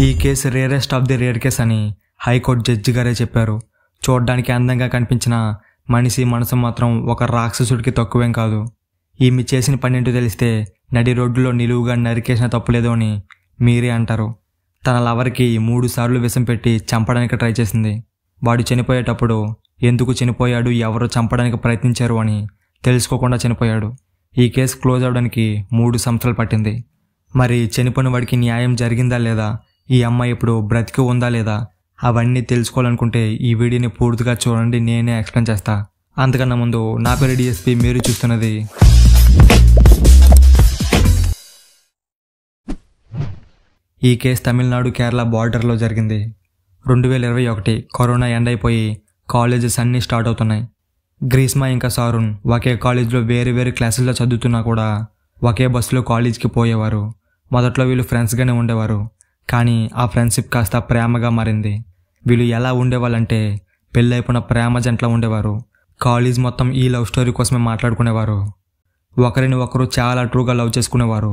ఈ case rarest of the rare case అని high court judge గారే చెప్పారు. చూడ్డానికి అందంగా కనిపించిన మనిషి మనసు మాత్రం ఒక రాక్షసుడికి తక్కువేం కాదు. ఈమె చేసిన పనేంటో తెలిస్తే నడి రోడ్డులో నిలువుగా నరికేసిన తప్పులేదు అని మీరే అంటారు. తన లవర్కి 3 సార్లు విషం పెట్టి చంపడానికి ట్రై చేసింది. వాడు చనిపోయేటప్పుడు ఎందుకు చనిపోయాడు, ఎవరు చంపడానికి ప్రయత్నించారు అని తెలుసుకోకుండా చనిపోయాడు. ఈ కేసు క్లోజ్ అవడానికి 3 సంవత్సరాలు పట్టింది. మరి చనిపోయిన వాడికి న్యాయం జరిగిందా లేదా, ఈ అమ్మాయి ఇప్పుడు బ్రతికి ఉందా లేదా, అవన్నీ తెలుసుకోవాలనుకుంటే ఈ వీడియోని పూర్తిగా చూడండి, నేనే ఎక్స్ప్లెయిన్ చేస్తా. అంతకన్నా ముందు నా పేరు డిఎస్పీ, మీరు చూస్తున్నది ఈ కేసు తమిళనాడు కేరళ బార్డర్లో జరిగింది. 2021 కరోనా ఎండ్ అయిపోయి కాలేజెస్ అన్నీ స్టార్ట్ అవుతున్నాయి. గ్రీష్మ ఇంకా సారుణ్ ఒకే కాలేజ్లో వేరు క్లాసుల్లో చదువుతున్నా కూడా ఒకే బస్సులో కాలేజ్కి పోయేవారు. మొదట్లో వీళ్ళు ఫ్రెండ్స్గానే ఉండేవారు, కానీ ఆ ఫ్రెండ్షిప్ కాస్త ప్రేమగా మారింది. వీళ్ళు ఎలా ఉండేవాళ్ళంటే పెళ్ళైపోయిన ప్రేమ జంటలా ఉండేవారు. కాలేజ్ మొత్తం ఈ లవ్ స్టోరీ కోసమే మాట్లాడుకునేవారు. ఒకరిని ఒకరు చాలా ట్రూగా లవ్ చేసుకునేవారు.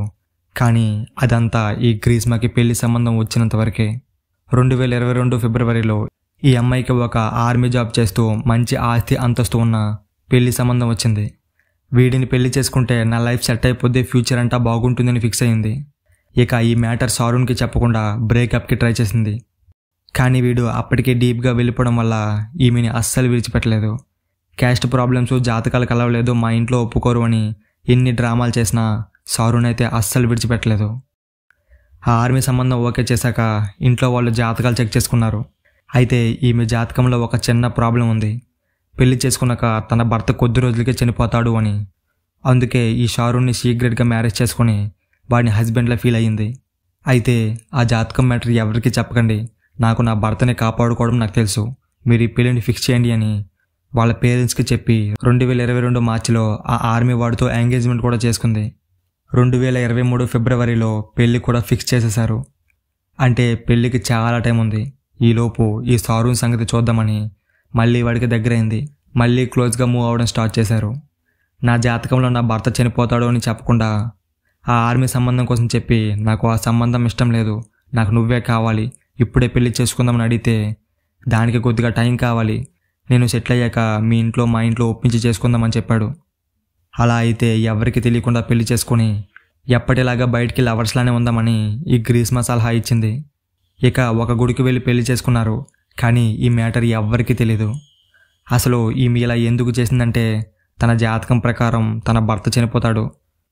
కానీ అదంతా ఈ గ్రీష్మకి పెళ్లి సంబంధం వచ్చినంత వరకే. 2022 ఫిబ్రవరిలో ఈ అమ్మాయికి ఒక ఆర్మీ జాబ్ చేస్తూ మంచి ఆస్తి అంతస్తు ఉన్న పెళ్లి సంబంధం వచ్చింది. వీడిని పెళ్లి చేసుకుంటే నా లైఫ్ సెట్ అయిపోద్ది, ఫ్యూచర్ అంతా బాగుంటుందని ఫిక్స్ అయింది. ఇక ఈ మ్యాటర్ సారుణ్కి చెప్పకుండా బ్రేకప్కి ట్రై చేసింది. కానీ వీడు అప్పటికే డీప్గా వెళ్ళిపోవడం వల్ల ఈమెని అస్సలు విడిచిపెట్టలేదు. క్యాస్ట్ ప్రాబ్లమ్స్, జాతకాలు కలవలేదు, మా ఇంట్లో ఒప్పుకోరు అని ఎన్ని డ్రామాలు చేసినా సారుణ్ అయితే అస్సలు విడిచిపెట్టలేదు. ఆ ఆర్మీ సంబంధం ఓకే చేశాక ఇంట్లో వాళ్ళు జాతకాలు చెక్ చేసుకున్నారు. అయితే ఈమె జాతకంలో ఒక చిన్న ప్రాబ్లం ఉంది. పెళ్లి చేసుకున్నాక తన భర్త కొద్ది రోజులకే చనిపోతాడు అని. అందుకే ఈ షారుణ్ని సీక్రెట్గా మ్యారేజ్ చేసుకుని వాడిని హస్బెండ్లా ఫీల్ అయ్యింది. అయితే ఆ జాతకం మ్యాటర్ ఎవరికి చెప్పకండి, నాకు నా భర్తని కాపాడుకోవడం నాకు తెలుసు, మీరు ఈ పెళ్లిని ఫిక్స్ చేయండి అని వాళ్ళ పేరెంట్స్కి చెప్పి 2022 మార్చిలో ఆ ఆర్మీ వాడితో ఎంగేజ్మెంట్ కూడా చేసుకుంది. 2023 ఫిబ్రవరిలో పెళ్లి కూడా ఫిక్స్ చేసేశారు. అంటే పెళ్లికి చాలా టైం ఉంది. ఈలోపు ఈ సారుణ్ సంగతి చూద్దామని మళ్ళీ వాడికి దగ్గరైంది. మళ్ళీ క్లోజ్గా మూవ్ అవ్వడం స్టార్ట్ చేశారు. నా జాతకంలో నా భర్త చనిపోతాడు అని చెప్పకుండా ఆ ఆర్మీ సంబంధం కోసం చెప్పి, నాకు ఆ సంబంధం ఇష్టం లేదు, నాకు నువ్వే కావాలి, ఇప్పుడే పెళ్లి చేసుకుందామని అడిగితే దానికి కొద్దిగా టైం కావాలి, నేను సెటిల్ అయ్యాక మీ ఇంట్లో మా ఇంట్లో ఒప్పించి చేసుకుందామని చెప్పాడు. అలా అయితే ఎవరికి తెలియకుండా పెళ్లి చేసుకుని ఎప్పటిలాగా బయటికి లవర్స్లానే ఉందామని ఈ గ్రీష్మ సలహా ఇచ్చింది. ఇక ఒక గుడికి వెళ్ళి పెళ్లి చేసుకున్నారు. కానీ ఈ మ్యాటర్ ఎవ్వరికీ తెలీదు. అసలు ఈమె ఇలా ఎందుకు చేసిందంటే తన జాతకం ప్రకారం తన భర్త చనిపోతాడు.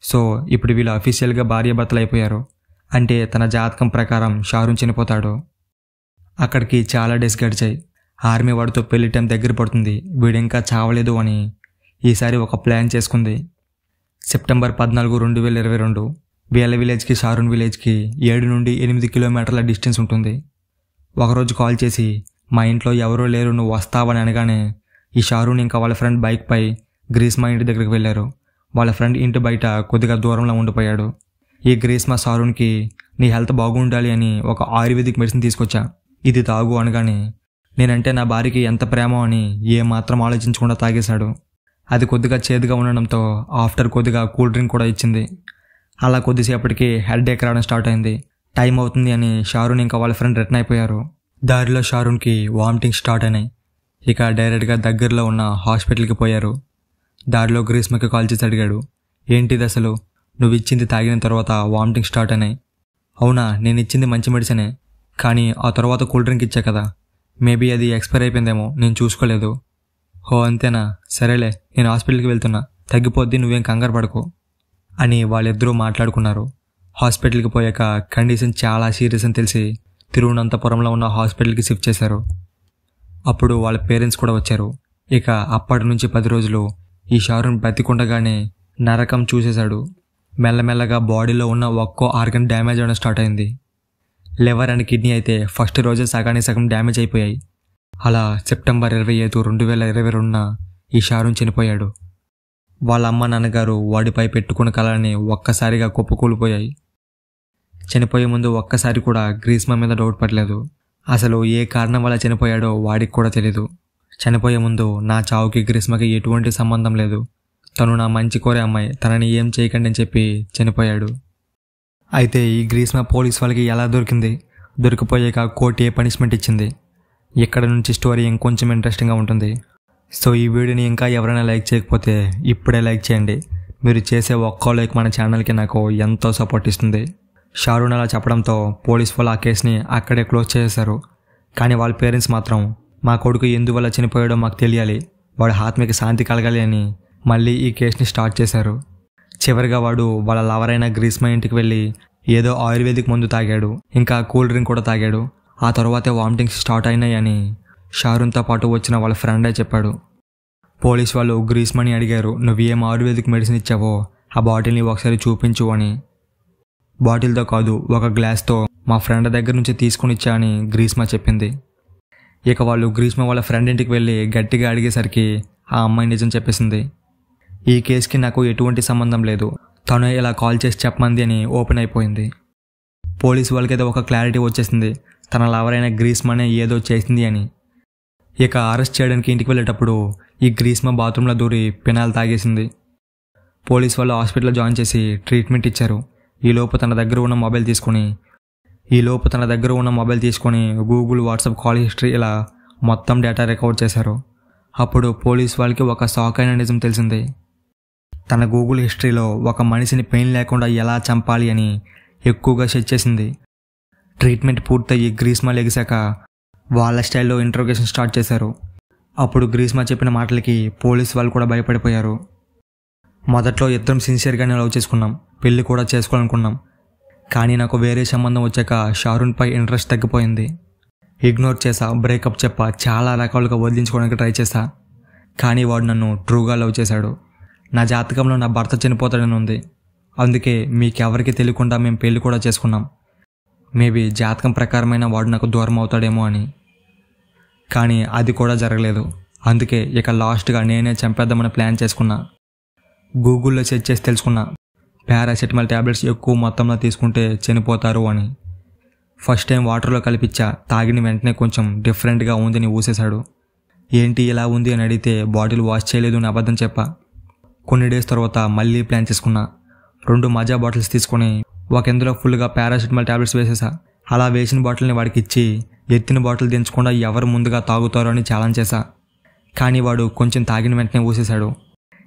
సో ఇప్పుడు వీళ్ళు అఫీషియల్గా భార్యాభర్తలు అయిపోయారు. అంటే తన జాతకం ప్రకారం షారుణ్ చనిపోతాడు. అక్కడికి చాలా డేస్ గడిచాయి. ఆర్మీ వాడితో పెళ్లి టైం దగ్గర పడుతుంది, వీడింకా చావలేదు అని ఈసారి ఒక ప్లాన్ చేసుకుంది. సెప్టెంబర్ 14, 2022 వీళ్ళ విలేజ్కి షారుణ్ విలేజ్కి 7 నుండి 8 కిలోమీటర్ల డిస్టెన్స్ ఉంటుంది. ఒకరోజు కాల్ చేసి మా ఇంట్లో ఎవరూ లేరు, నువ్వు వస్తావని అనగానే ఈ షారుణ్ ఇంకా వాళ్ళ ఫ్రెండ్ బైక్పై గ్రీష్మ ఇంటి దగ్గరికి వెళ్ళారు. వాళ్ళ ఫ్రెండ్ ఇంటి బయట కొద్దిగా దూరంలో ఉండిపోయాడు. ఈ గ్రీష్మ సారుణ్కి నీ హెల్త్ బాగుండాలి అని ఒక ఆయుర్వేదిక్ మెడిసిన్ తీసుకొచ్చా, ఇది తాగు అనగానే నేనంటే నా భార్యకి ఎంత ప్రేమో అని ఏమాత్రం ఆలోచించకుండా తాగేశాడు. అది కొద్దిగా చేదుగా ఉండడంతో ఆఫ్టర్ కొద్దిగా కూల్ డ్రింక్ కూడా ఇచ్చింది. అలా కొద్దిసేపటికి హెడేక్ రావడం స్టార్ట్ అయింది. టైం అవుతుంది అని షారుణ్ ఇంకా వాళ్ళ ఫ్రెండ్ రిటర్న్ అయిపోయారు. దారిలో షారుణ్కి వామిటింగ్ స్టార్ట్ అయినాయి. ఇక డైరెక్ట్గా దగ్గరలో ఉన్న హాస్పిటల్కి పోయారు. దారిలో గ్రీష్మకి కాల్ చేసి అడిగాడు, ఏంటిది అసలు, నువ్వు ఇచ్చింది తాగిన తర్వాత వామిటింగ్ స్టార్ట్ అయినాయి. అవునా, నేను ఇచ్చింది మంచి మెడిసినే, కానీ ఆ తర్వాత కూల్ డ్రింక్ ఇచ్చా కదా, మేబీ అది ఎక్స్పైర్ అయిపోయిందేమో, నేను చూసుకోలేదు. హో అంతేనా, సరేలే నేను హాస్పిటల్కి వెళ్తున్నా, తగ్గిపోద్ది, నువ్వేం కంగారు పడకు అని వాళ్ళిద్దరూ మాట్లాడుకున్నారు. హాస్పిటల్కి పోయాక కండిషన్ చాలా సీరియస్ అని తెలిసి తిరువనంతపురంలో ఉన్న హాస్పిటల్కి షిఫ్ట్ చేశారు. అప్పుడు వాళ్ళ పేరెంట్స్ కూడా వచ్చారు. ఇక అప్పటి నుంచి 10 రోజులు ఈ షారుణ్ బతికుండగానే నరకం చూసేశాడు. మెల్లమెల్లగా బాడీలో ఉన్న ఒక్కో ఆర్గన్ డ్యామేజ్ అవ్వడం స్టార్ట్ అయింది. లివర్ అండ్ కిడ్నీ అయితే ఫస్ట్ రోజే సగం డ్యామేజ్ అయిపోయాయి. అలా సెప్టెంబర్ 25, 2022 ఈ షారుణ్ చనిపోయాడు. వాళ్ళ అమ్మ నాన్నగారు వాడిపై పెట్టుకున్న కళని ఒక్కసారిగా కుప్పకూలిపోయాయి. చనిపోయే ముందు ఒక్కసారి కూడా గ్రీష్మ మీద డౌట్ పడలేదు. అసలు ఏ కారణం వల్ల చనిపోయాడో వాడికి కూడా తెలీదు. చనిపోయే ముందు నా చావుకి గ్రీష్మకి ఎటువంటి సంబంధం లేదు, తను నా మంచి కోరే అమ్మాయి, తనని ఏం చేయకండి అని చెప్పి చనిపోయాడు. అయితే ఈ గ్రీష్మ పోలీస్ వాళ్ళకి ఎలా దొరికింది? దొరికిపోయాక కోర్టు ఏ పనిష్మెంట్ ఇచ్చింది, ఇక్కడ నుంచి స్టోరీ ఇంకొంచెం ఇంట్రెస్టింగ్గా ఉంటుంది. సో ఈ వీడియోని ఇంకా ఎవరైనా లైక్ చేయకపోతే ఇప్పుడే లైక్ చేయండి. మీరు చేసే ఒక్కో లైక్ మన ఛానల్కి నాకు ఎంతో సపోర్ట్ ఇస్తుంది. షారూన్ అలా చెప్పడంతో పోలీస్ వాళ్ళు ఆ కేసుని అక్కడే క్లోజ్ చేశారు. కానీ వాళ్ళ పేరెంట్స్ మాత్రం మా కొడుకు ఎందువల్ల చనిపోయాడో మాకు తెలియాలి, వాడి ఆత్మకి శాంతి కలగాలి అని మళ్ళీ ఈ కేసుని స్టార్ట్ చేశారు. చివరిగా వాడు వాళ్ళ లవర్ అయిన గ్రీస్మా ఇంటికి వెళ్ళి ఏదో ఆయుర్వేదిక్ మందు తాగాడు, ఇంకా కూల్ డ్రింక్ కూడా తాగాడు. ఆ తర్వాతే వామిటింగ్స్ స్టార్ట్ అయినాయని షారూన్తో పాటు వచ్చిన వాళ్ళ ఫ్రెండే చెప్పాడు. పోలీస్ వాళ్ళు గ్రీస్మాని అడిగారు, నువ్వేం ఆయుర్వేదిక్ మెడిసిన్ ఇచ్చావో ఆ బాటిల్ని ఒకసారి చూపించు అని. బాటిల్తో కాదు, ఒక గ్లాస్తో మా ఫ్రెండ్ దగ్గర నుంచి తీసుకుని ఇచ్చా అని గ్రీస్మా చెప్పింది. ఇక వాళ్ళు గ్రీస్మా వాళ్ళ ఫ్రెండ్ ఇంటికి వెళ్ళి గట్టిగా అడిగేసరికి ఆ అమ్మాయి నిజం చెప్పేసింది. ఈ కేసుకి నాకు ఎటువంటి సంబంధం లేదు, తను ఇలా కాల్ చేసి చెప్పమంది అని ఓపెన్ అయిపోయింది. పోలీసు వాళ్ళకి ఏదో ఒక క్లారిటీ వచ్చేసింది, తన లవర్ అయిన గ్రీస్మానే ఏదో చేసింది అని. ఇక అరెస్ట్ చేయడానికి ఇంటికి వెళ్ళేటప్పుడు ఈ గ్రీస్మా బాత్రూంలో దూరి పినాల్ తాగేసింది. పోలీస్ వాళ్ళు హాస్పిటల్లో జాయిన్ చేసి ట్రీట్మెంట్ ఇచ్చారు. ఈలోపు తన దగ్గర ఉన్న మొబైల్ తీసుకొని గూగుల్, వాట్సాప్ కాల్ హిస్టరీ ఇలా మొత్తం డేటా రికవర్ చేశారు. అప్పుడు పోలీస్ వాళ్ళకి ఒక షాక్ అయిన నిజం తెలిసింది. తన గూగుల్ హిస్టరీలో ఒక మనిషిని పెయిన్ లేకుండా ఎలా చంపాలి అని ఎక్కువగా సెర్చ్ చేసింది. ట్రీట్మెంట్ పూర్తయ్యి గ్రీస్మా లెగిశాక వాళ్ళ స్టైల్లో ఇంట్రోగేషన్ స్టార్ట్ చేశారు. అప్పుడు గ్రీస్మా చెప్పిన మాటలకి పోలీస్ వాళ్ళు కూడా భయపడిపోయారు. మొదట్లో ఇద్దరం సిన్సియర్గానే లవ్ చేసుకున్నాం, పెళ్లి కూడా చేసుకోవాలనుకున్నాం. కానీ నాకు వేరే సంబంధం వచ్చాక షారూన్పై ఇంట్రెస్ట్ తగ్గిపోయింది. ఇగ్నోర్ చేసా, బ్రేకప్ చెప్పా, చాలా రకాలుగా వదిలించుకోవడానికి ట్రై చేశా. కానీ వాడు నన్ను ట్రూగా లవ్ చేశాడు. నా జాతకంలో నా భర్త చనిపోతాడని ఉంది, అందుకే మీకెవరికి తెలియకుండా మేము పెళ్లి కూడా చేసుకున్నాం. మేబీ జాతకం ప్రకారమైన వాడు నాకు దూరం అవుతాడేమో అని. కానీ అది కూడా జరగలేదు. అందుకే ఇక లాస్ట్గా నేనే చంపేద్దామని ప్లాన్ చేసుకున్నా. గూగుల్లో సెర్చ్ చేసి తెలుసుకున్నా, పారాసెటమాల్ ట్యాబ్లెట్స్ ఎక్కువ మొత్తంలో తీసుకుంటే చనిపోతారు అని. ఫస్ట్ టైం వాటర్లో కలిపిచ్చా, తాగిన వెంటనే కొంచెం డిఫరెంట్గా ఉందని ఊసేశాడు. ఏంటి ఇలా ఉంది అని అడిగితే బాటిల్ వాష్ చేయలేదు అని అబద్ధం చెప్పా. కొన్ని డేస్ తర్వాత మళ్ళీ ప్లాన్ చేసుకున్నా. 2 మజా బాటిల్స్ తీసుకొని ఇందులో ఫుల్గా పారాసెటమాల్ ట్యాబ్లెట్స్ వేసేసా. అలా వేసిన బాటిల్ని వాడికి ఇచ్చి ఎత్తిన బాటిల్ దించకుండా ఎవరు ముందుగా తాగుతారో అని ఛాలెంజ్ చేశా. కానీ వాడు కొంచెం తాగిన వెంటనే ఊసేశాడు.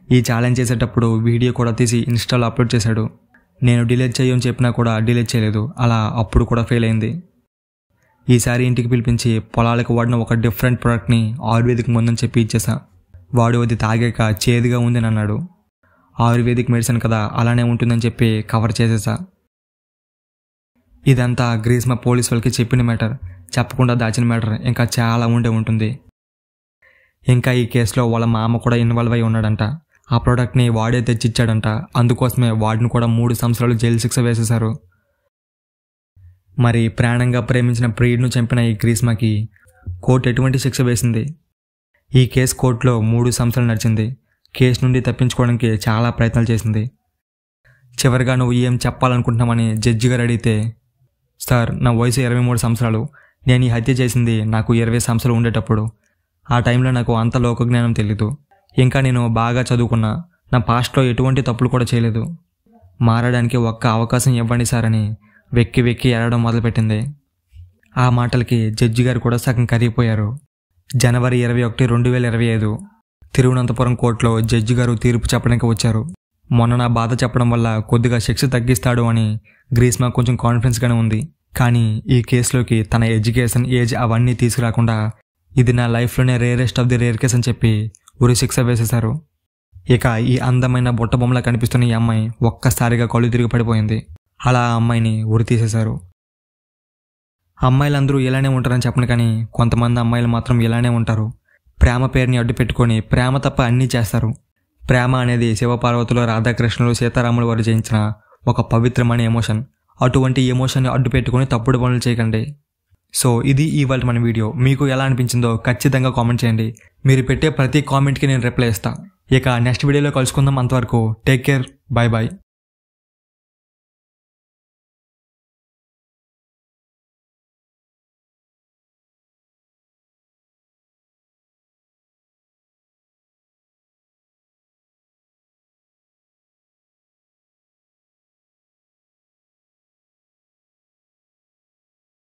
ఈ ఛాలెంజ్ చేసేటప్పుడు వీడియో కూడా తీసి ఇన్స్టాలో అప్లోడ్ చేశాడు. నేను డిలీట్ చేయని చెప్పినా కూడా డిలీట్ చేయలేదు. అలా అప్పుడు కూడా ఫెయిల్ అయింది. ఈసారి ఇంటికి పిలిపించి పొలాలకు వాడిన ఒక డిఫరెంట్ ప్రోడక్ట్ని ఆయుర్వేదిక్ మందని చెప్పి ఇచ్చేసా. వాడు అది తాగాక చేదుగా ఉందని అన్నాడు. ఆయుర్వేదిక్ మెడిసిన్ కదా, అలానే ఉంటుందని చెప్పి కవర్ చేసేసా. ఇదంతా గ్రీస్మా పోలీస్ వాళ్ళకి చెప్పిన మ్యాటర్, చెప్పకుండా దాచిన మ్యాటర్ ఇంకా చాలా ఉంటుంది. ఇంకా ఈ కేసులో వాళ్ళ మామ కూడా ఇన్వాల్వ్ అయి ఉన్నాడంట. ఆ ప్రోడక్ట్ని వాడే తెచ్చిచ్చాడంట. అందుకోసమే వాడిని కూడా 3 సంవత్సరాలు జైలు శిక్ష వేసేశారు. మరి ప్రాణంగా ప్రేమించిన ప్రియుడిని చంపిన ఈ గ్రీస్మాకి కోర్టు ఎటువంటి శిక్ష వేసింది? ఈ కేసు కోర్టులో 3 సంవత్సరాలు నడిచింది. కేసు నుండి తప్పించుకోవడానికి చాలా ప్రయత్నాలు చేసింది. చివరిగా నువ్వు ఏం చెప్పాలనుకుంటున్నామని జడ్జి గారు అడిగితే, సార్, నా వయసు 23 సంవత్సరాలు. నేను ఈ హత్య చేసింది నాకు 20 సంవత్సరాలు ఉండేటప్పుడు. ఆ టైంలో నాకు అంత లోకజ్ఞానం తెలీదు. ఇంకా నేను బాగా చదువుకున్నా. నా పాస్ట్లో ఎటువంటి తప్పులు కూడా చేయలేదు. మారడానికి ఒక్క అవకాశం ఇవ్వండి సార్ అని వెక్కి ఏడవడం మొదలుపెట్టింది. ఆ మాటలకి జడ్జి గారు కూడా సగం కరిగిపోయారు. జనవరి 21, 2025 తిరువనంతపురం కోర్టులో జడ్జి గారు తీర్పు చెప్పడానికి వచ్చారు. మొన్న నా బాధ చెప్పడం వల్ల కొద్దిగా శిక్ష తగ్గిస్తాడు అని గ్రీస్మా కొంచెం కాన్ఫిడెన్స్గానే ఉంది. కానీ ఈ కేసులోకి తన ఎడ్యుకేషన్, ఏజ్ అవన్నీ తీసుకురాకుండా ఇది నా లైఫ్లోనే rarest of the rare case అని చెప్పి ఉరి శిక్ష వేసేశారు. ఇక ఈ అందమైన బుట్ట బొమ్మలా కనిపిస్తున్న ఈ అమ్మాయి ఒక్కసారిగా కళ్ళు తిరిగి పడిపోయింది. అలా ఆ అమ్మాయిని ఉరి తీసేశారు. అమ్మాయిలందరూ ఇలానే ఉంటారని చెప్పను, కానీ కొంతమంది అమ్మాయిలు మాత్రం ఇలానే ఉంటారు. ప్రేమ పేరుని అడ్డు పెట్టుకొని ప్రేమ తప్ప అన్నీ చేస్తారు. ప్రేమ అనేది శివపార్వతులు, రాధాకృష్ణులు, సీతారాములు వారు జయించిన ఒక పవిత్రమైన ఎమోషన్. అటువంటి ఎమోషన్ని అడ్డు పెట్టుకొని తప్పుడు పనులు చేయకండి. సో ఇది ఇవాళ మన వీడియో. మీకు ఎలా అనిపించిందో ఖచ్చితంగా కామెంట్ చేయండి. మీరు పెట్టే ప్రతి కామెంట్కి నేను రిప్లై ఇస్తాను. ఇక నెక్స్ట్ వీడియోలో కలుసుకుందాం. అంతవరకు టేక్ కేర్, బాయ్ బాయ్.